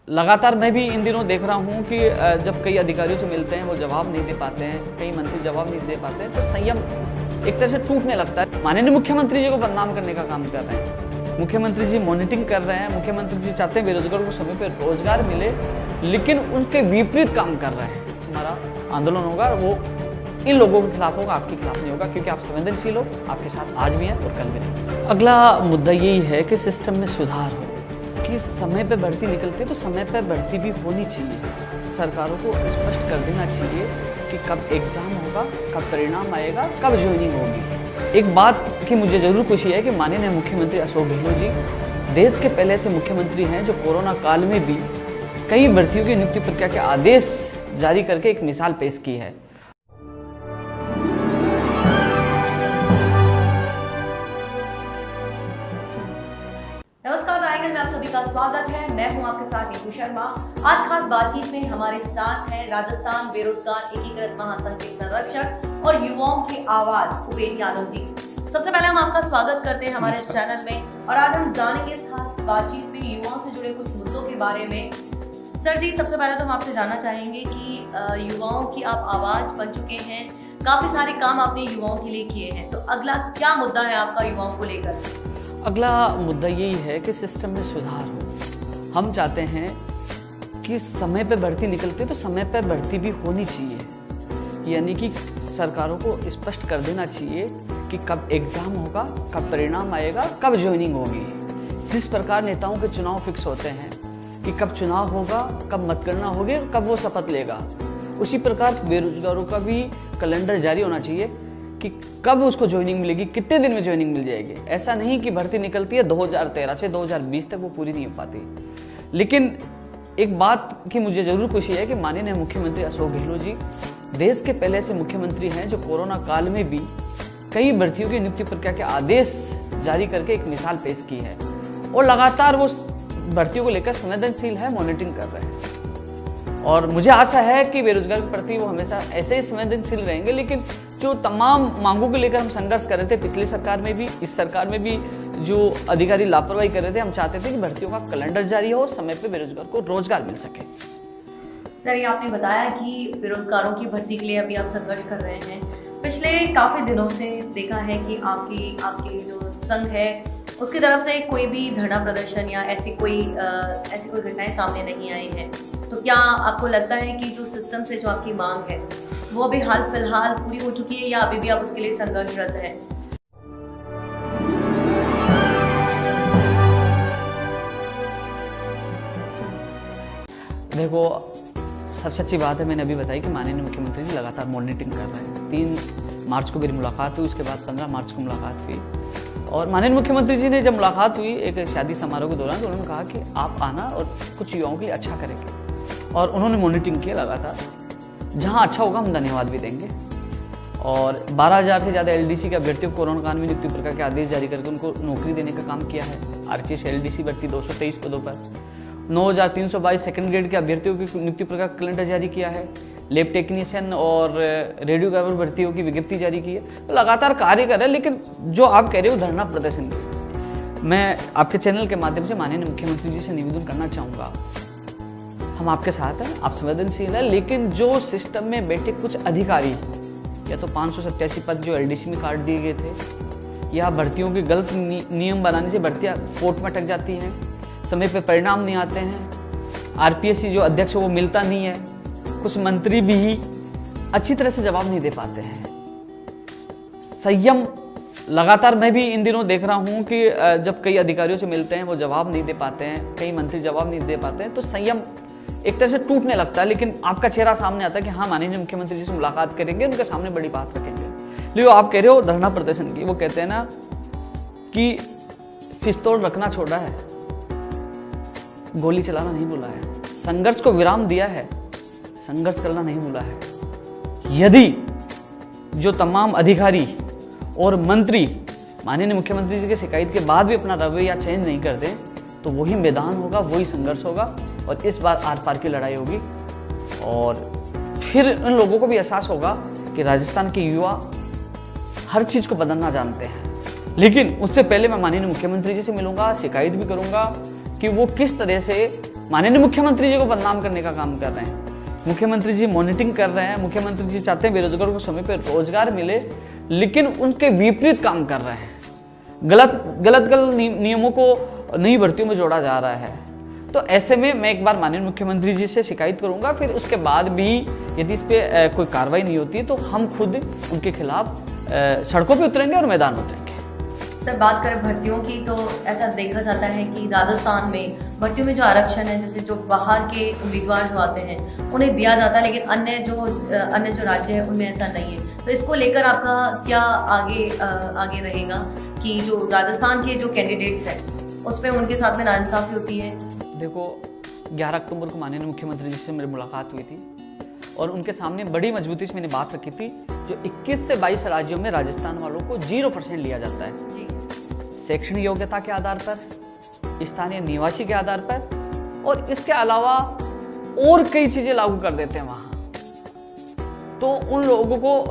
लगातार मैं भी इन दिनों देख रहा हूँ कि जब कई अधिकारियों से मिलते हैं वो जवाब नहीं दे पाते हैं, कई मंत्री जवाब नहीं दे पाते हैं, तो संयम एक तरह से टूटने लगता है। माननीय मुख्यमंत्री जी को बदनाम करने का काम कर रहे हैं। मुख्यमंत्री जी मॉनिटरिंग कर रहे हैं, मुख्यमंत्री जी चाहते हैं बेरोजगारों को समय पर रोजगार मिले, लेकिन उनके विपरीत काम कर रहे हैं। हमारा आंदोलन होगा वो इन लोगों के खिलाफ होगा, आपके खिलाफ नहीं होगा, क्योंकि आप संवेदनशील हो, आपके साथ आज भी हैं और कल भी नहीं। अगला मुद्दा यही है कि सिस्टम में सुधार हो, कि समय पे भर्ती निकलती है तो समय पे भर्ती भी होनी चाहिए। सरकारों को स्पष्ट कर देना चाहिए कि कब एग्जाम होगा, कब परिणाम आएगा, कब ज्वाइनिंग होगी। एक बात की मुझे जरूर खुशी है कि माननीय मुख्यमंत्री अशोक गहलोत जी देश के पहले ऐसे मुख्यमंत्री हैं जो कोरोना काल में भी कई भर्तियों की नियुक्ति प्रक्रिया के आदेश जारी करके एक मिसाल पेश की है। नमस्कार ट्रायंगल में आप सभी का स्वागत है। मैं हूं आपके साथ नीतू शर्मा। आज खास बातचीत में हमारे साथ हैं राजस्थान बेरोजगार एकीकृत महासंघ के संरक्षक और युवाओं की आवाज उपेंद्र यादव जी। सबसे पहले हम आपका स्वागत करते हैं हमारे चैनल में और आज हम जानेंगे इस खास बातचीत में युवाओं से जुड़े कुछ मुद्दों के बारे में। सर जी, सबसे पहले तो हम आपसे जानना चाहेंगे कि युवाओं की आप आवाज बन चुके हैं, काफी सारे काम आपने युवाओं के लिए किए हैं, तो अगला क्या मुद्दा है आपका युवाओं को लेकर? अगला मुद्दा यही है कि सिस्टम में सुधार हो। हम चाहते हैं कि समय पे भर्ती निकलती है तो समय पे भर्ती भी होनी चाहिए, यानी कि सरकारों को स्पष्ट कर देना चाहिए कि कब एग्जाम होगा, कब परिणाम आएगा, कब ज्वाइनिंग होगी। जिस प्रकार नेताओं के चुनाव फिक्स होते हैं कि कब चुनाव होगा, कब मतगणना होगी और कब वो शपथ लेगा, उसी प्रकार बेरोजगारों का भी कैलेंडर जारी होना चाहिए कि कब उसको ज्वाइनिंग मिलेगी, कितने दिन में ज्वाइनिंग मिल जाएगी। ऐसा नहीं कि भर्ती निकलती है 2013 से 2020 तक वो पूरी नहीं हो पाती। लेकिन एक बात की मुझे जरूर खुशी है कि माननीय मुख्यमंत्री अशोक गहलोत जी देश के पहले ऐसे मुख्यमंत्री हैं जो कोरोना काल में भी कई भर्तियों की नियुक्ति प्रक्रिया के आदेश जारी करके एक मिसाल पेश की है और लगातार वो भर्तियों को लेकर संवेदनशील है, मॉनिटरिंग कर रहे हैं। और मुझे आशा है कि बेरोजगार के प्रति वो हमेशा ऐसे ही संवेदनशील रहेंगे। लेकिन जो तमाम मांगों को लेकर हम संघर्ष कर रहे थे पिछली सरकार में भी, इस सरकार में भी जो अधिकारी लापरवाही कर रहे थे, हम चाहते थे कि भर्तियों का कैलेंडर जारी हो, समय पे बेरोजगार को रोजगार मिल सके। सर, ये आपने बताया कि बेरोजगारों की भर्ती के लिए अभी आप संघर्ष कर रहे हैं। पिछले काफी दिनों से देखा है कि आपकी जो संघ है उसकी तरफ से कोई भी धरना प्रदर्शन या ऐसी कोई घटनाएं सामने नहीं आई हैं। तो क्या आपको लगता है कि जो सिस्टम से जो आपकी मांग है वो अभी हाल फिलहाल पूरी हो चुकी है या अभी भी आप उसके लिए संघर्षरत हैं? देखो, सबसे अच्छी बात है मैंने अभी बताई कि माननीय मुख्यमंत्री जी लगातार मॉनिटरिंग कर रहे हैं। 3 मार्च को मेरी मुलाकात हुई, उसके बाद 15 मार्च को मुलाकात हुई और माननीय मुख्यमंत्री जी ने जब मुलाकात हुई एक शादी समारोह के दौरान, तो उन्होंने कहा कि आप आना और कुछ युवाओं के लिए अच्छा करेंगे और उन्होंने मॉनिटरिंग किया लगातार। जहां अच्छा होगा हम धन्यवाद भी देंगे। और 12,000 से ज़्यादा एलडीसी के अभ्यर्थियों को कोरोना काल में नियुक्ति प्रक्रिया के आदेश जारी करके उनको नौकरी देने का काम किया है। आरपीएस एलडीसी भर्ती 223 पदों पर 9,322 सेकंड ग्रेड के अभ्यर्थियों की नियुक्ति प्रक्रिया का कैलेंडर जारी किया है। लैब टेक्नीशियन और रेडियोग्राफर भर्तियों की विज्ञप्ति जारी की है। तो लगातार कार्य कर रहे हैं। लेकिन जो आप कह रहे हो धरना प्रदर्शन की, मैं आपके चैनल के माध्यम से माननीय मुख्यमंत्री जी से निवेदन करना चाहूँगा, हम आपके साथ हैं, आप संवेदनशील हैं, लेकिन जो सिस्टम में बैठे कुछ अधिकारी या तो 587 पद जो एलडीसी में काट दिए गए थे या भर्तियों के गलत नियम बनाने से भर्तियाँ कोर्ट में अटक जाती हैं, समय पे परिणाम नहीं आते हैं, आरपीएससी जो अध्यक्ष है वो मिलता नहीं है, कुछ मंत्री भी अच्छी तरह से जवाब नहीं दे पाते हैं। संयम लगातार मैं भी इन दिनों देख रहा हूँ कि जब कई अधिकारियों से मिलते हैं वो जवाब नहीं दे पाते हैं, कई मंत्री जवाब नहीं दे पाते हैं, तो संयम एक तरह से टूटने लगता है। लेकिन आपका चेहरा सामने आता है कि हाँ, माननीय मुख्यमंत्री जी से मुलाकात करेंगे, उनके सामने बड़ी बात रखेंगे। लेकिन आप कह रहे हो धरना प्रदर्शन की, वो कहते हैं ना कि पिस्तौल रखना छोड़ा है, गोली चलाना नहीं भूला है, संघर्ष को विराम दिया है, संघर्ष करना नहीं भूला है। यदि जो तमाम अधिकारी और मंत्री माननीय मुख्यमंत्री जी की शिकायत के बाद भी अपना रवैया चेंज नहीं करते, तो वही मैदान होगा, वही संघर्ष होगा और इस बार आर पार की लड़ाई होगी। और फिर उन लोगों को भी एहसास होगा कि राजस्थान के युवा हर चीज़ को बदलना जानते हैं। लेकिन उससे पहले मैं माननीय मुख्यमंत्री जी से मिलूंगा, शिकायत भी करूंगा कि वो किस तरह से माननीय मुख्यमंत्री जी को बदनाम करने का काम कर रहे हैं। मुख्यमंत्री जी मॉनिटरिंग कर रहे हैं, मुख्यमंत्री जी चाहते हैं बेरोजगारों को समय पर रोजगार मिले, लेकिन उनके विपरीत काम कर रहे हैं। गलत नियमों को नई भर्तियों में जोड़ा जा रहा है। तो ऐसे में मैं एक बार माननीय मुख्यमंत्री जी से शिकायत करूंगा, फिर उसके बाद भी यदि इस पे कोई कार्रवाई नहीं होती तो हम खुद उनके खिलाफ सड़कों पे उतरेंगे और मैदान उतरेंगे। सर, बात करें भर्तियों की तो ऐसा देखा जाता है कि राजस्थान में भर्तियों में जो आरक्षण है, जैसे जो बाहर के उम्मीदवार जो आते हैं उन्हें दिया जाता है, लेकिन अन्य जो राज्य है उनमें ऐसा नहीं है। तो इसको लेकर आपका क्या आगे रहेगा कि जो राजस्थान के जो कैंडिडेट्स हैं उसमें उनके साथ में नाइंसाफी होती है? देखो, 11 अक्टूबर को माननीय मुख्यमंत्री जी से मेरी मुलाकात हुई थी और उनके सामने बड़ी मजबूती से मैंने बात रखी थी। जो 21 से 22 राज्यों में राजस्थान वालों को 0% लिया जाता है जी। शैक्षणिक योग्यता के आधार पर, स्थानीय निवासी के आधार पर, और इसके अलावा और कई चीजें लागू कर देते हैं वहां। तो उन लोगों को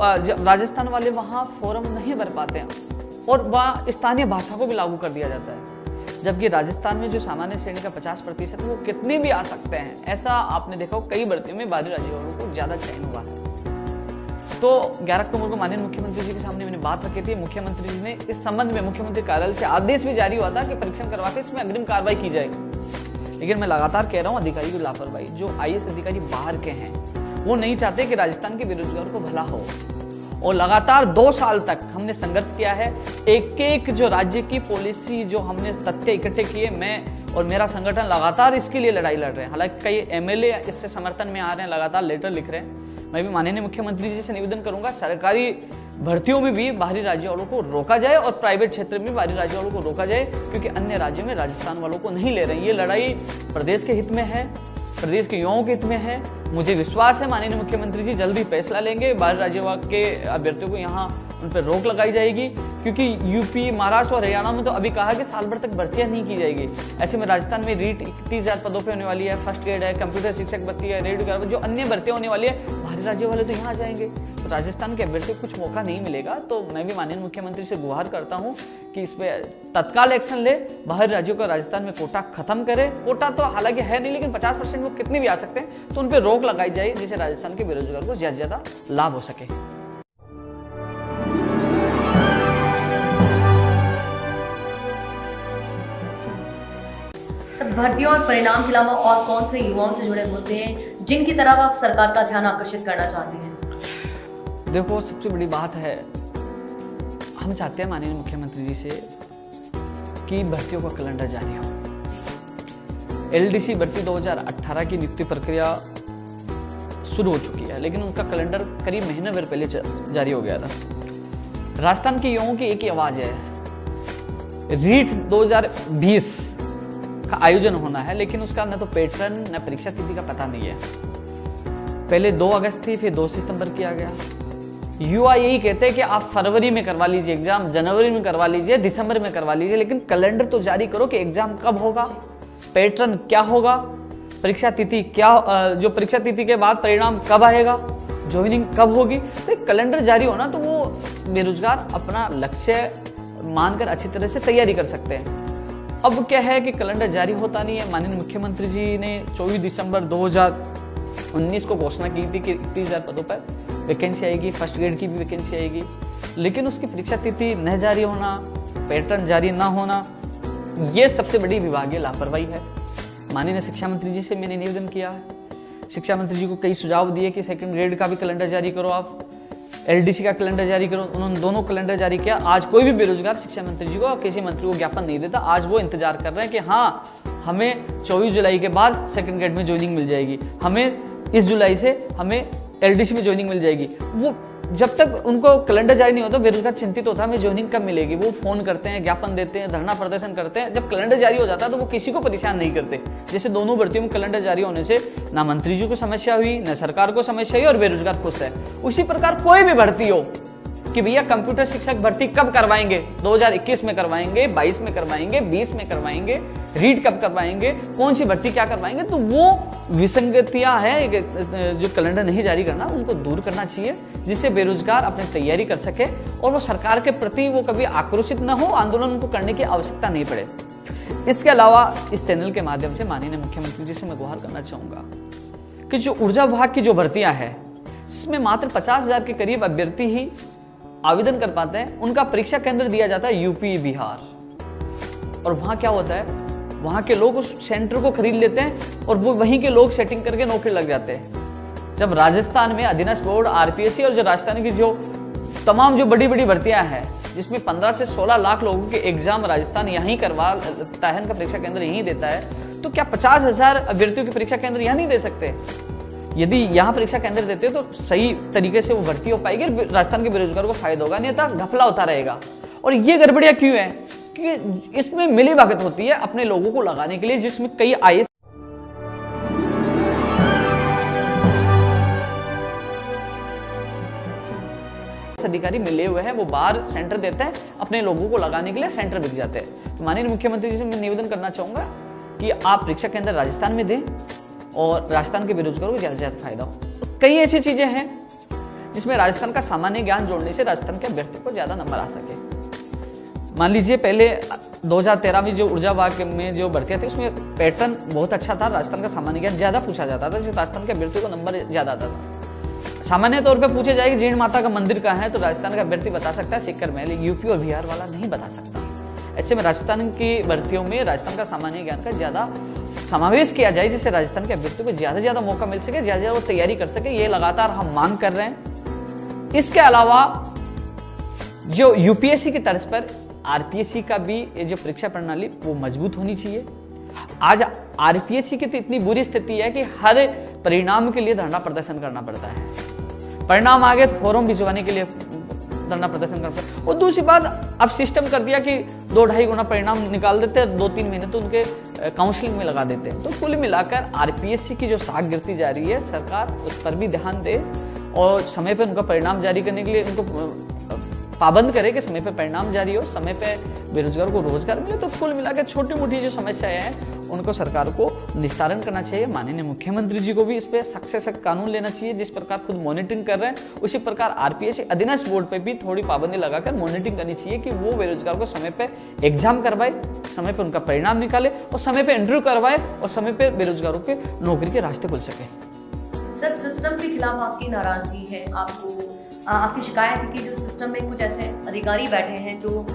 राजस्थान वाले वहां फॉर्म नहीं भर पाते हैं और वह स्थानीय भाषा को भी लागू कर दिया जाता है। जबकि राजस्थान में जो सामान्य श्रेणी का 50% वो कितने भी आ सकते हैं। ऐसा आपने देखा कई भर्तियों में बाहरी राज्यों वालों को ज्यादा चयन हुआ है। तो 11 अक्टूबर को माननीय मुख्यमंत्री जी के सामने मैंने बात रखी थी। मुख्यमंत्री जी ने इस संबंध में मुख्यमंत्री कार्यालय से आदेश भी जारी हुआ था कि परीक्षण करवा के इसमें अग्रिम कार्रवाई की जाएगी। लेकिन मैं लगातार कह रहा हूँ, अधिकारी की लापरवाही। जो IAS अधिकारी बाहर के हैं वो नहीं चाहते कि राजस्थान के बेरोजगारों को भला हो, और लगातार 2 साल तक हमने संघर्ष किया है। एक जो राज्य की पॉलिसी जो हमने तथ्य इकट्ठे किए, मैं और मेरा संगठन लगातार इसके लिए लड़ाई लड़ रहे हैं। हालांकि कई MLA इससे समर्थन में आ रहे हैं, लगातार लेटर लिख रहे हैं। मैं भी माननीय मुख्यमंत्री जी से निवेदन करूंगा, सरकारी भर्तियों में भी बाहरी राज्यों वालों को रोका जाए और प्राइवेट क्षेत्र में बाहरी राज्यों वालों को रोका जाए, क्योंकि अन्य राज्यों में राजस्थान वालों को नहीं ले रहे हैं। ये लड़ाई प्रदेश के हित में है, प्रदेश के युवाओं के हित में है। मुझे विश्वास है माननीय मुख्यमंत्री जी जल्दी फैसला लेंगे। बाहरी राज्यों के अभ्यर्थियों को यहाँ उन पर रोक लगाई जाएगी, क्योंकि यूपी, महाराष्ट्र और हरियाणा में तो अभी कहा कि साल भर तक भर्तियां नहीं की जाएगी। ऐसे में राजस्थान में रीट 31,000 पदों पे होने वाली है, फर्स्ट ग्रेड है, कंप्यूटर शिक्षक भर्ती है, रेडियो, जो अन्य भर्तियां होने वाली है, बाहरी राज्यों वाले तो यहाँ जाएंगे। तो राजस्थान के अभ्यर्थियों को कुछ मौका नहीं मिलेगा। तो मैं भी माननीय मुख्यमंत्री से गुहार करता हूँ कि इस पर तत्काल एक्शन ले, बाहरी राज्यों को राजस्थान में कोटा खत्म करे। कोटा तो हालांकि है नहीं, लेकिन 50% वो कितने भी आ सकते हैं, तो उन पर रोक लगाई जाए, जिससे राजस्थान के बेरोजगार को ज्यादा से ज्यादा लाभ हो सके। भर्तियों और परिणाम के अलावा और कौन से युवाओं से जुड़े मुद्दे हैं जिनकी तरफ आप सरकार का ध्यान आकर्षित करना चाहती हैं? देखो, सबसे बड़ी बात है, हम चाहते हैं माननीय मुख्यमंत्री जी से कि भर्तियों का कैलेंडर जारी हो। LDC भर्ती 2018 की नियुक्ति प्रक्रिया शुरू हो चुकी है, लेकिन उनका कैलेंडर करीब महीने भर पहले जारी हो गया था। राजस्थान के युवाओं की एक ही आवाज है, रीट 2020 का आयोजन होना है, लेकिन उसका न तो पैटर्न न परीक्षा तिथि का पता नहीं है। पहले 2 अगस्त थी, फिर 2 सितंबर किया गया। युवा यही कहते हैं कि आप फरवरी में करवा लीजिए एग्जाम, जनवरी में करवा लीजिए, दिसंबर में करवा लीजिए, लेकिन कैलेंडर तो जारी करो कि एग्जाम कब होगा, पैटर्न क्या होगा, परीक्षा तिथि क्या, जो परीक्षा तिथि के बाद परिणाम कब आएगा, ज्वाइनिंग कब होगी। तो एक कैलेंडर जारी होना तो वो बेरोजगार अपना लक्ष्य मानकर अच्छी तरह से तैयारी कर सकते हैं। अब क्या है कि कैलेंडर जारी होता नहीं है। माननीय मुख्यमंत्री जी ने 24 दिसंबर 2019 को घोषणा की थी कि 31,000 पदों पर वैकेंसी आएगी, फर्स्ट ग्रेड की भी वैकेंसी आएगी, लेकिन उसकी परीक्षा तिथि न जारी होना, पैटर्न जारी ना होना, ये सबसे बड़ी विभागीय लापरवाही है। माननीय शिक्षा मंत्री जी से मैंने निवेदन किया है, शिक्षा मंत्री जी को कई सुझाव दिए कि सेकंड ग्रेड का भी कैलेंडर जारी करो, आप LDC का कैलेंडर जारी करो। उन्होंने दोनों कैलेंडर जारी किया। आज कोई भी बेरोजगार शिक्षा मंत्री जी को और किसी मंत्री को ज्ञापन नहीं देता। आज वो इंतजार कर रहे हैं कि हाँ, हमें 24 जुलाई के बाद सेकंड ग्रेड में ज्वाइनिंग मिल जाएगी, हमें इस जुलाई से हमें LDC में ज्वाइनिंग मिल जाएगी। वो जब तक उनको कैलेंडर जारी नहीं होता, बेरोजगार चिंतित होता है हमें ज्वाइनिंग कब मिलेगी। वो फोन करते हैं, ज्ञापन देते हैं, धरना प्रदर्शन करते हैं। जब कैलेंडर जारी हो जाता है तो वो किसी को परेशान नहीं करते। जैसे दोनों भर्तियों में कैलेंडर जारी होने से ना मंत्री जी को समस्या हुई, ना सरकार को समस्या हुई और बेरोजगार खुश है। उसी प्रकार कोई भी भर्ती हो कि भैया कंप्यूटर शिक्षक भर्ती कब करवाएंगे, 2021 में करवाएंगे, 22 में करवाएंगे, 20 में करवाएंगे, रीट कब करवाएंगे, कौन सी भर्ती क्या करवाएंगे, तो वो विसंगतियां हैं जो कैलेंडर नहीं जारी करना, उनको दूर करना चाहिए, जिससे बेरोजगार अपनी तैयारी कर सके और वो सरकार के प्रति वो कभी आक्रोशित न हो, आंदोलन उनको करने की आवश्यकता नहीं पड़े। इसके अलावा इस चैनल के माध्यम से माननीय मुख्यमंत्री जी से मैं गुहार करना चाहूँगा कि जो ऊर्जा विभाग की जो भर्तियां हैं, जिसमें मात्र 50,000 के करीब अभ्यर्थी ही आवेदन कर पाते हैं, उनका परीक्षा केंद्र दिया जाता है यूपी बिहार। और वहाँ क्या होता है, वहाँ के लोग उस सेंटर को खरीद लेते हैं और वो वहीं के लोग सेटिंग करके नौकरी लग जाते हैं। जब राजस्थान में अधीनस्थ बोर्ड, आरपीएससी और जो राजस्थान की जो तमाम जो बड़ी बड़ी भर्तियां हैं, जिसमें 15 से 16 लाख लोगों के एग्जाम राजस्थान यहीं करवाता है, इनका परीक्षा केंद्र यहीं देता है, तो क्या 50,000 अभ्यर्थियों की परीक्षा केंद्र यहाँ नहीं दे सकते? यदि यहाँ परीक्षा केंद्र देते हो तो सही तरीके से वो भर्ती हो पाएगी, राजस्थान के बेरोजगारों को फायदा होगा, नहीं तो घपला होता रहेगा। और ये गड़बड़ियां क्यों है कि इसमें मिली भगत होती है अपने लोगों को लगाने के लिए, जिसमें कई आईएएस अधिकारी मिले हुए हैं, वो बाहर सेंटर देते हैं, अपने लोगों को लगाने के लिए सेंटर बिक जाते हैं। तो माननीय मुख्यमंत्री जी से मैं निवेदन करना चाहूंगा कि आप परीक्षा केंद्र राजस्थान में दें और राजस्थान के बेरोजगारों को ज़्यादा से ज़्यादा फायदा हो। कई ऐसी चीज़ें हैं जिसमें राजस्थान का सामान्य ज्ञान जोड़ने से राजस्थान के अभ्यर्थी को ज़्यादा नंबर आ सके। मान लीजिए पहले 2013 में जो ऊर्जा विभाग में जो भर्तियाँ थी, उसमें पैटर्न बहुत अच्छा था, राजस्थान का सामान्य ज्ञान ज़्यादा पूछा जाता था, जिससे राजस्थान के अभ्यर्थी को नंबर ज़्यादा आता था। सामान्य तौर पे पूछे जाएगी जीर्ण माता का मंदिर कहाँ है, तो राजस्थान का अभ्यर्थी बता सकता है सिक्कर महल, यूपी और बिहार वाला नहीं बता सकता। ऐसे में राजस्थान की भर्तियों में राजस्थान का सामान्य ज्ञान का ज़्यादा समावेश किया जाए, जिससे राजस्थान के अभ्यर्थियों को ज़्यादा से ज़्यादा मौका मिल सके, ज़्यादा ज़्यादा वो तैयारी कर सके। ये लगातार हम मांग कर रहे हैं। इसके अलावा जो यूपीएससी की तर्ज पर आरपीएससी का भी ये जो परीक्षा प्रणाली वो मजबूत होनी चाहिए। आज आरपीएससी की तो इतनी बुरी स्थिति है कि हर परिणाम के लिए धरना प्रदर्शन करना पड़ता है। परिणाम आ गए तो फॉर्म भिजवाने के लिए धरना प्रदर्शन करना पड़ता है। और दूसरी बात, अब सिस्टम कर दिया कि 2-2.5 गुना परिणाम निकाल देते हैं, 2-3 महीने तो उनके काउंसलिंग में लगा देते हैं। तो कुल मिलाकर आरपीएससी की जो साख गिरती जा रही है, सरकार उस पर भी ध्यान दे और समय पर उनका परिणाम जारी करने के लिए उनको पाबंद करे कि समय पे परिणाम जारी हो, समय पे बेरोजगार को रोजगार मिले। तो कुल मिलाकर छोटी मोटी जो समस्याएं हैं उनको सरकार को निस्तारण करना चाहिए। माननीय मुख्यमंत्री जी को भी इस पे सख्त से सख्त कानून लेना चाहिए। जिस प्रकार खुद मॉनिटरिंग कर रहे हैं, उसी प्रकार आरपीएससी अधीनस्थ बोर्ड पे भी थोड़ी पाबंदी लगाकर मॉनिटरिंग करनी चाहिए कि वो बेरोजगार को समय पे एग्जाम करवाए, समय पे उनका परिणाम निकाले और समय पे इंटरव्यू करवाए और समय पे बेरोजगारों के नौकरी के रास्ते खुल सके। सर, सिस्टम के खिलाफ आपकी नाराजगी है, आपकी शिकायत है कि जो सिस्टम में कुछ ऐसे अधिकारी बैठे हैं जो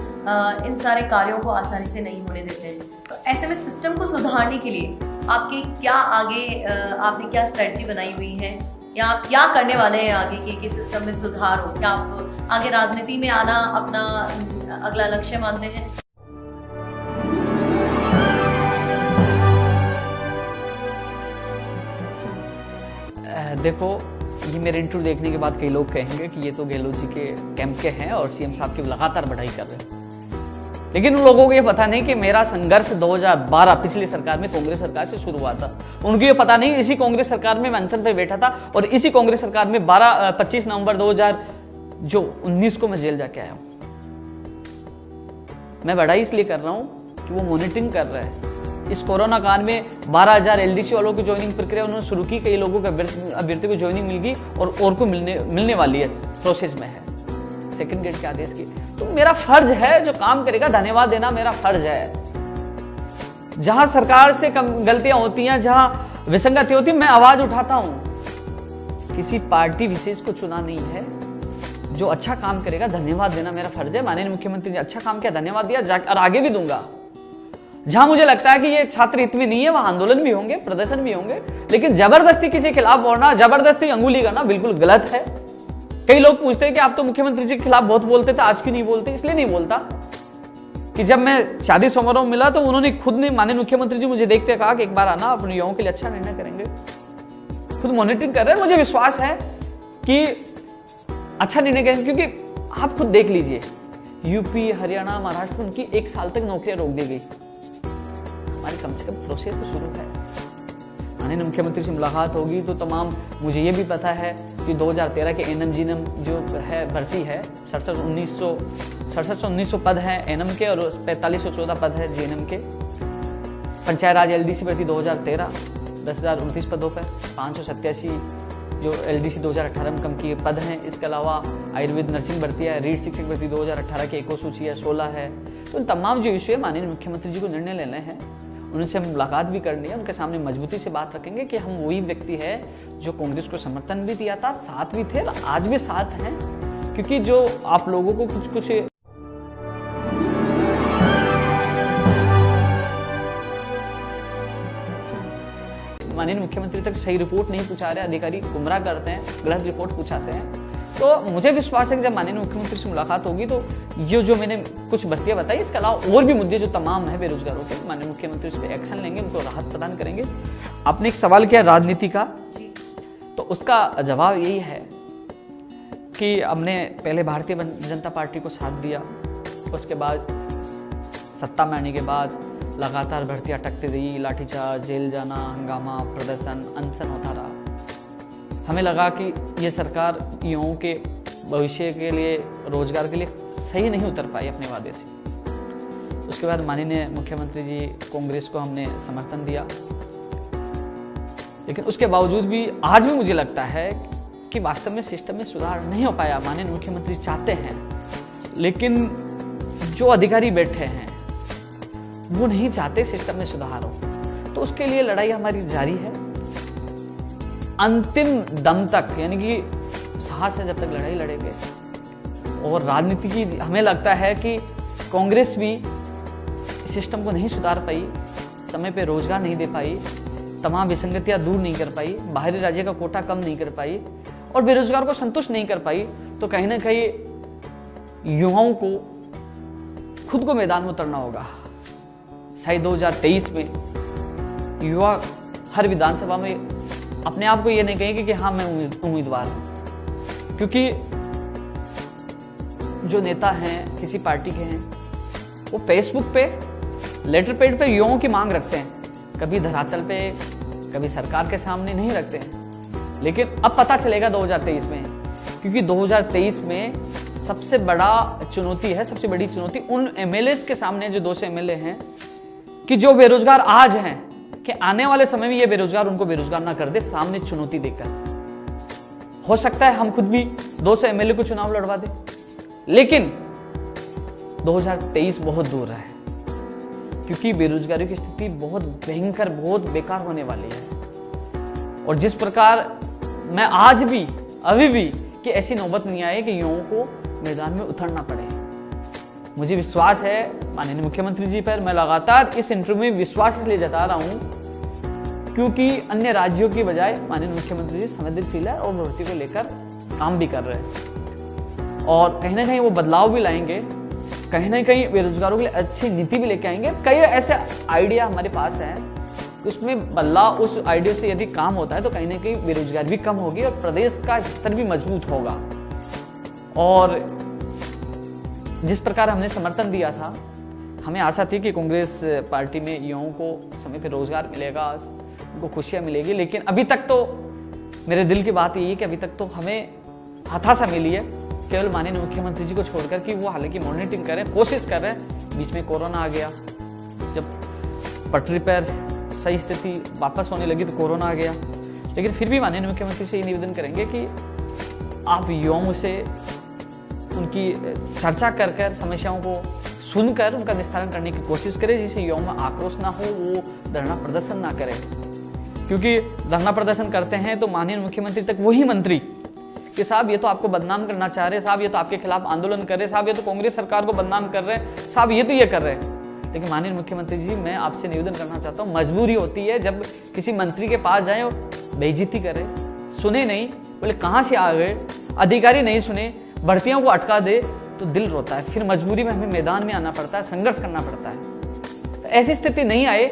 इन सारे कार्यों को आसानी से नहीं होने देते हैं। तो ऐसे में सिस्टम को सुधारने के लिए आपकी क्या आपने क्या स्ट्रेटजी बनाई हुई है या आप क्या करने वाले हैं आगे कि सिस्टम में सुधार हो? क्या आप आगे राजनीति में आना अपना अगला लक्ष्य मानते हैं? देखो, ये मेरे इंटरव्यू देखने के बाद कई लोग कहेंगे कि ये तो गहलोत जी के कैंप के हैं और सीएम साहब की लगातार बढ़ाई कर रहे हैं। लेकिन उन लोगों को ये पता नहीं कि मेरा संघर्ष 2012 पिछली सरकार में कांग्रेस सरकार से शुरू हुआ था। उनको ये पता नहीं, इसी कांग्रेस सरकार में मैं अनशन पे बैठा था और इसी कांग्रेस सरकार में 25 नवंबर 2019 को मैं जेल जाके आया हूँ। मैं बढ़ाई इसलिए कर रहा हूँ कि वो मॉनिटरिंग कर रहा है। इस कोरोना काल में 12,000 एलडीसी वालों की ज्वाइनिंग प्रक्रिया उन्होंने शुरू की, कई लोगों के अभ्यर्थी को ज्वाइनिंग मिल गई और को मिलने वाली है, प्रोसेस में है सेकंड ग्रेड के आदेश की। तो मेरा फर्ज है, जो काम करेगा धन्यवाद देना मेरा फर्ज है। जहां सरकार से कम गलतियां होती हैं, जहां विसंगति होती है, मैं आवाज उठाता हूं। किसी पार्टी विशेष को चुना नहीं है। जो अच्छा काम करेगा धन्यवाद देना मेरा फर्ज है। माननीय मुख्यमंत्री ने अच्छा काम किया, धन्यवाद दिया और आगे भी दूंगा। जहां मुझे लगता है कि ये छात्र हित में नहीं है, वहां आंदोलन भी होंगे, प्रदर्शन भी होंगे, लेकिन जबरदस्ती किसी के खिलाफ बोलना, जबरदस्ती अंगुली करना बिल्कुल गलत है। कई लोग पूछते हैं कि आप तो मुख्यमंत्री जी के खिलाफ बहुत बोलते थे, आज क्यों नहीं बोलते? इसलिए नहीं बोलता कि जब मैं शादी समारोह में मिला तो उन्होंने खुद ने, माननीय मुख्यमंत्री जी मुझे देखते कहा कि एक बार आना, अपने युवाओं के लिए अच्छा निर्णय करेंगे। खुद मॉनिटरिंग कर रहे हैं, मुझे विश्वास है कि अच्छा निर्णय करेंगे। क्योंकि आप खुद देख लीजिए, यूपी, हरियाणा, महाराष्ट्र, उनकी 1 साल तक नौकरियां रोक दी गई। हमारी कम से कम प्रोसेस तो शुरू है। माननीय मुख्यमंत्री से मुलाकात होगी तो तमाम, मुझे ये भी पता है कि 2013 के एनएम जीएनएम जो है भर्ती है, 67-1900 पद हैं एनएम के और 4514 पद है जीएनएम के। पंचायत राज एलडीसी भर्ती 2013 10,029 पदों पर 587 जो एलडीसी 2018 में कम किए पद हैं। इसके अलावा आयुर्वेद नर्सिंग भर्ती है, रीढ़ शिक्षक भर्ती 2018 की एको सूची है, 16 है। उन तमाम जो इशू है माननीय मुख्यमंत्री जी को निर्णय लेने हैं, उनसे मुलाकात भी करनी है, उनके सामने मजबूती से बात रखेंगे कि हम वही व्यक्ति है जो कांग्रेस को समर्थन भी दिया था, साथ भी थे, आज भी साथ हैं। क्योंकि जो आप लोगों को कुछ माननीय मुख्यमंत्री तक सही रिपोर्ट नहीं पहुंचा रहे, अधिकारी गुमराह करते हैं, गलत रिपोर्ट पहुंचाते हैं। तो मुझे विश्वास है कि जब माननीय मुख्यमंत्री से मुलाकात होगी तो ये जो मैंने कुछ भर्तियां बताई, इसके अलावा और भी मुद्दे जो तमाम है बेरोजगारों के, माननीय मुख्यमंत्री इस पर एक्शन लेंगे, उनको राहत प्रदान करेंगे। आपने एक सवाल किया राजनीति का, तो उसका जवाब यही है कि हमने पहले भारतीय जनता पार्टी को साथ दिया, उसके बाद सत्ता में आने के बाद लगातार भर्तियां अटकती रही, लाठीचार्ज, जेल जाना, हंगामा, प्रदर्शन, अनशन होता रहा। हमें लगा कि ये सरकार युवाओं के भविष्य के लिए, रोजगार के लिए सही नहीं उतर पाई अपने वादे से। उसके बाद माननीय मुख्यमंत्री जी कांग्रेस को हमने समर्थन दिया, लेकिन उसके बावजूद भी आज भी मुझे लगता है कि वास्तव में सिस्टम में सुधार नहीं हो पाया। माननीय मुख्यमंत्री चाहते हैं, लेकिन जो अधिकारी बैठे हैं वो नहीं चाहते सिस्टम में सुधार हो। तो उसके लिए लड़ाई हमारी जारी है अंतिम दम तक, यानी कि साहस है जब तक लड़ाई लड़ेंगे। और राजनीति की हमें लगता है कि कांग्रेस भी सिस्टम को नहीं सुधार पाई, समय पे रोजगार नहीं दे पाई, तमाम विसंगतियां दूर नहीं कर पाई, बाहरी राज्य का कोटा कम नहीं कर पाई और बेरोजगार को संतुष्ट नहीं कर पाई। तो कहीं ना कहीं युवाओं को खुद को मैदान में उतरना होगा। शायद 2023 में युवा हर विधानसभा में अपने आप को ये नहीं कहेंगे कि हाँ मैं उम्मीदवार हूं, क्योंकि जो नेता हैं किसी पार्टी के हैं वो फेसबुक पे, लेटर पैड पे युवाओं की मांग रखते हैं, कभी धरातल पे, कभी सरकार के सामने नहीं रखते हैं। लेकिन अब पता चलेगा 2023 में, क्योंकि 2023 में सबसे बड़ा चुनौती है, सबसे बड़ी चुनौती उन एमएलए के सामने जो 200 एमएलए हैं कि जो बेरोजगार आज हैं, कि आने वाले समय में ये बेरोजगार उनको बेरोजगार ना कर दे, सामने चुनौती देकर। हो सकता है हम खुद भी 200 एमएलए को चुनाव लड़वा दे, लेकिन 2023 बहुत दूर है, क्योंकि बेरोजगारी की स्थिति बहुत भयंकर, बहुत बेकार होने वाली है। और जिस प्रकार मैं आज भी, अभी भी, कि ऐसी नौबत नहीं आए कि युवाओं को मैदान में उतरना पड़े। मुझे विश्वास है माननीय मुख्यमंत्री जी पर। मैं लगातार इस इंटरव्यू में विश्वास इसलिए जता रहा हूं क्योंकि अन्य राज्यों की बजाय माननीय मुख्यमंत्री जी संवेदनशील है और भर्ती को लेकर काम भी कर रहे हैं, और कहीं ना कहीं वो बदलाव भी लाएंगे, कहीं ना कहीं बेरोजगारों के लिए अच्छी नीति भी लेके आएंगे। कई ऐसे आइडिया हमारे पास हैं, उसमें बदलाव, उस आइडिया से यदि काम होता है तो कहीं ना कहीं बेरोजगारी भी कम होगी और प्रदेश का स्तर भी मजबूत होगा। और जिस प्रकार हमने समर्थन दिया था, हमें आशा थी कि कांग्रेस पार्टी में युवाओं को समय पर रोजगार मिलेगा, उनको खुशियां मिलेगी, लेकिन अभी तक तो मेरे दिल की बात यही है कि अभी तक तो हमें हताशा मिली है, केवल माननीय मुख्यमंत्री जी को छोड़कर, कि वो हालांकि मॉनिटरिंग कर रहे हैं, कोशिश कर रहे हैं। बीच में कोरोना आ गया, जब पटरी पर सही स्थिति वापस होने लगी तो कोरोना आ गया, लेकिन फिर भी माननीय मुख्यमंत्री से ये निवेदन करेंगे कि आप युवाओं से उनकी चर्चा कर कर, समस्याओं को सुनकर उनका निस्तारण करने की कोशिश करें, जिससे युवाओं में आक्रोश ना हो, वो धरना प्रदर्शन ना करें। क्योंकि धरना प्रदर्शन करते हैं तो माननीय मुख्यमंत्री तक वही मंत्री कि साहब ये तो आपको बदनाम करना चाह रहे हैं, साहब ये तो आपके खिलाफ आंदोलन कर रहे हैं, साहब ये तो कांग्रेस सरकार को बदनाम कर रहे हैं, साहब ये तो ये कर रहे हैं। लेकिन माननीय मुख्यमंत्री जी, मैं आपसे निवेदन करना चाहता हूँ, मजबूरी होती है जब किसी मंत्री के पास जाए और बेइज्जती करे, सुने नहीं, बोले कहाँ से आ गए, अधिकारी नहीं सुने, भर्तियों को अटका दे, तो दिल रोता है। फिर मजबूरी में हमें मैदान में आना पड़ता है, संघर्ष करना पड़ता है। तो ऐसी स्थिति नहीं आए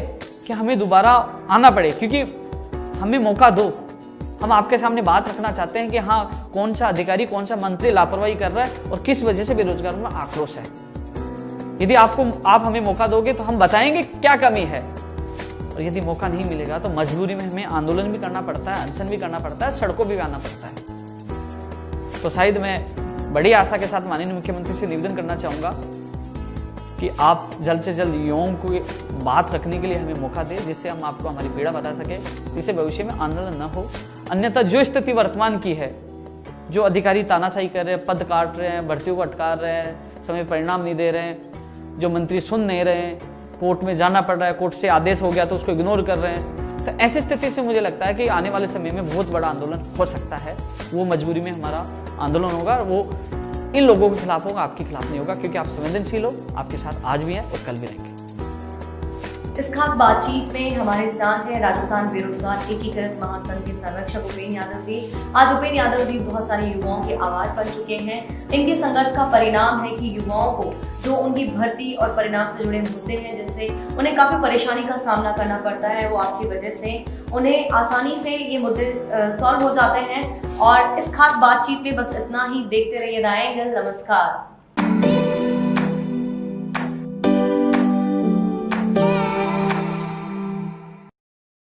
कि हमें दोबारा आना पड़े, क्योंकि हमें मौका दो। हम आपके सामने बात रखना चाहते हैं कि हाँ, कौन सा अधिकारी, कौन सा मंत्री लापरवाही कर रहा है और किस वजह से बेरोजगारों में आक्रोश है। यदि आप हमें मौका दोगे तो हम बताएंगे क्या कमी है, और यदि मौका नहीं मिलेगा तो मजबूरी में हमें आंदोलन भी करना पड़ता है, अनशन भी करना पड़ता है, सड़कों भी आना पड़ता है। तो शायद मैं बड़ी आशा के साथ माननीय मुख्यमंत्री से निवेदन करना चाहूँगा कि आप जल्द से जल्द युवाओं को बात रखने के लिए हमें मौका दें, जिससे हम आपको हमारी पीड़ा बता सकें, जिससे भविष्य में आंदोलन न हो। अन्यथा जो स्थिति वर्तमान की है, जो अधिकारी तानाशाही कर रहे हैं, पद काट रहे हैं, भर्तियों को अटका रहे हैं, समय परिणाम नहीं दे रहे हैं, जो मंत्री सुन नहीं रहे हैं, कोर्ट में जाना पड़ रहा है, कोर्ट से आदेश हो गया तो उसको इग्नोर कर रहे हैं। तो ऐसी स्थिति से मुझे लगता है कि आने वाले समय में बहुत बड़ा आंदोलन हो सकता है। वो मजबूरी में हमारा आंदोलन होगा, वो इन लोगों के खिलाफ होगा, आपके खिलाफ नहीं होगा, क्योंकि आप संवेदनशील हो, आपके साथ आज भी हैं और कल भी रहेंगे। इस खास बातचीत में हमारे साथ है राजस्थान बेरोजगार एकीकृत महासंघ के संरक्षक उपेंद्र यादव जी। आज उपेंद्र यादव जी बहुत सारे युवाओं की आवाज बन चुके हैं। इनके संघर्ष का परिणाम है कि युवाओं को जो उनकी भर्ती और परिणाम से जुड़े मुद्दे हैं, जिनसे उन्हें काफी परेशानी का सामना करना पड़ता है, वो आपकी वजह से उन्हें आसानी से ये मुद्दे सॉल्व हो जाते हैं। और इस खास बातचीत में बस इतना ही। देखते रहिए द एंगल। नमस्कार।